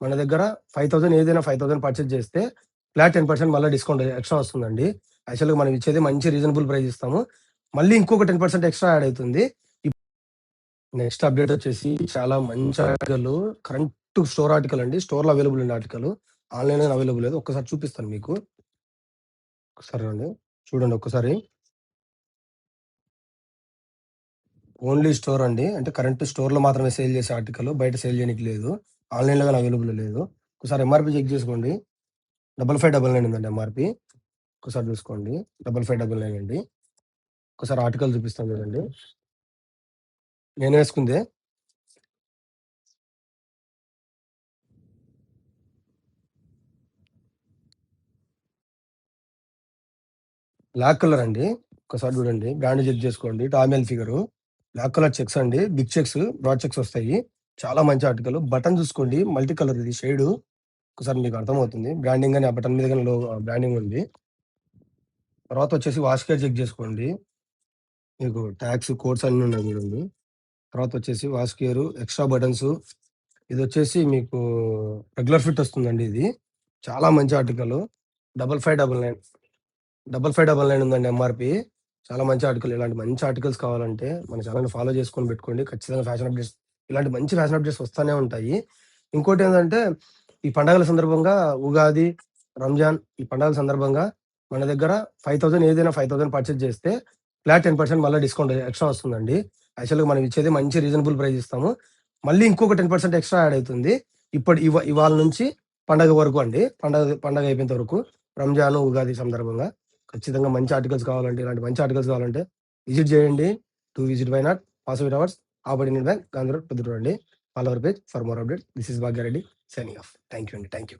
మన దగ్గర 5,000 ఏదైనా 5,000 పర్చేజ్ చేస్తే ఫ్లాట్ 10% మళ్ళా డిస్కౌంట్ ఎక్స్‌ట్రా వస్తుందండి. యాక్చువల్‌గా మనం ఇచ్చేది మంచి రీజనబుల్ ప్రైస్ ఇస్తాము. మళ్ళీ ఇంకొక 10% ఎక్స్‌ట్రా యాడ్ అయితుంది. ఇప్ నెక్స్ట్ అప్‌డేట్ వచ్చేసి చాలా మంచి ఆర్టికల్ కరెంట్ స్టోర్ ఆర్టికల్ అండి. స్టోర్‌లో అవైలబుల్ ఉన్న ఆర్టికల్. ఆన్‌లైన్‌లో అవైలబుల్ లేదు. ఒక్కసారి చూపిస్తాను మీకు. ఒకసారి రండి. చూడండి ఒక్కసారి. ఓన్లీ స్టోర్ అండి. అంటే కరెంట్ స్టోర్‌లో మాత్రమే సేల్ చేసే ఆర్టికల్. బయట సేల్ చేయనీకి లేదు. ఆన్‌లైన్‌లో గాని అవైలబుల్ లేదు. ఒకసారి ఎంఆర్‌పీ చెక్ చేసుకోండి. 5599 ఉందండి ఎంఆర్‌పీ. ఒకసారి చూసుకోండి. 5599 అండి. ఒకసారి ఆర్టికల్ చూపిస్తాను చూడండి. నేనేసుకుందే బ్లాక్ కలర్ అండి. ఒక్కసారి చూడండి. బ్రాండ్ చెక్ చేసుకోండి. టామ్ హిల్‌ఫిగరు. బ్లాక్ కలర్ చెక్స్ అండి. బిగ్ చెక్స్, బ్రాడ్ చెక్స్ వస్తాయి. చాలా మంచి ఆర్టికల్. బటన్ చూసుకోండి. మల్టీ కలర్ ఇది షేడు. ఒకసారి మీకు అర్థమవుతుంది. బ్రాండింగ్ గాని, ఆ బటన్ మీద గాని బ్రాండింగ్ ఉంది. తర్వాత వచ్చేసి వాష్ కేర్ చెక్ చేసుకోండి. మీకు ట్యాగ్స్, కోడ్స్ అన్నీ ఉన్నాయి చూడండి. తర్వాత వచ్చేసి వాష్ కేరు, ఎక్స్‌ట్రా బటన్స్. ఇదొచ్చేసి మీకు రెగ్యులర్ ఫిట్ వస్తుందండి ఇది. చాలా మంచి ఆర్టికల్. 5599 5599 ఉందండి ఎంఆర్‌పీ. చాలా మంచి ఆర్టికల్. ఇలాంటి మంచి ఆర్టికల్స్ కావాలంటే మన ఛానెల్‌ని ఫాలో చేసుకొని పెట్టుకోండి. ఖచ్చితంగా ఫ్యాషన్ అప్‌డేట్స్ ఇలాంటి మంచి ఫ్యాషన్ అప్‌డేట్స్ వస్తానే ఉంటాయి. ఇంకోటేందంటే ఈ పండగల సందర్భంగా ఉగాది, రంజాన్ ఈ పండగల సందర్భంగా మన దగ్గర 5,000 ఏదైనా 5,000 పర్చేజ్ చేస్తే ఫ్లాట్ 10% మళ్ళా డిస్కౌంట్ ఎక్స్‌ట్రా వస్తుందండి. యాక్చువల్‌గా మనం ఇచ్చేది మంచి రీజనబుల్ ప్రైస్ ఇస్తాము. మళ్ళీ ఇంకొక 10% ఎక్స్‌ట్రా యాడ్ అయితుంది. ఇవాళ నుంచి పండగ వరకు అండి. పండగ అయిపోయేంత వరకు రంజాను, ఉగాది సందర్భంగా. ఖచ్చితంగా మంచి ఆర్టికల్స్ కావాలంటే, ఇలాంటి మంచి ఆర్టికల్స్ కావాలంటే విజిట్ చేయండి. To visit why not? పాసివ్ అవర్స్ ఆపర్డ్ Indian bank, Gandhi road, Proddatur అండి. Follow our page for more updates. This is Bhagyareddy signing off. Thank you అండి. Thank you.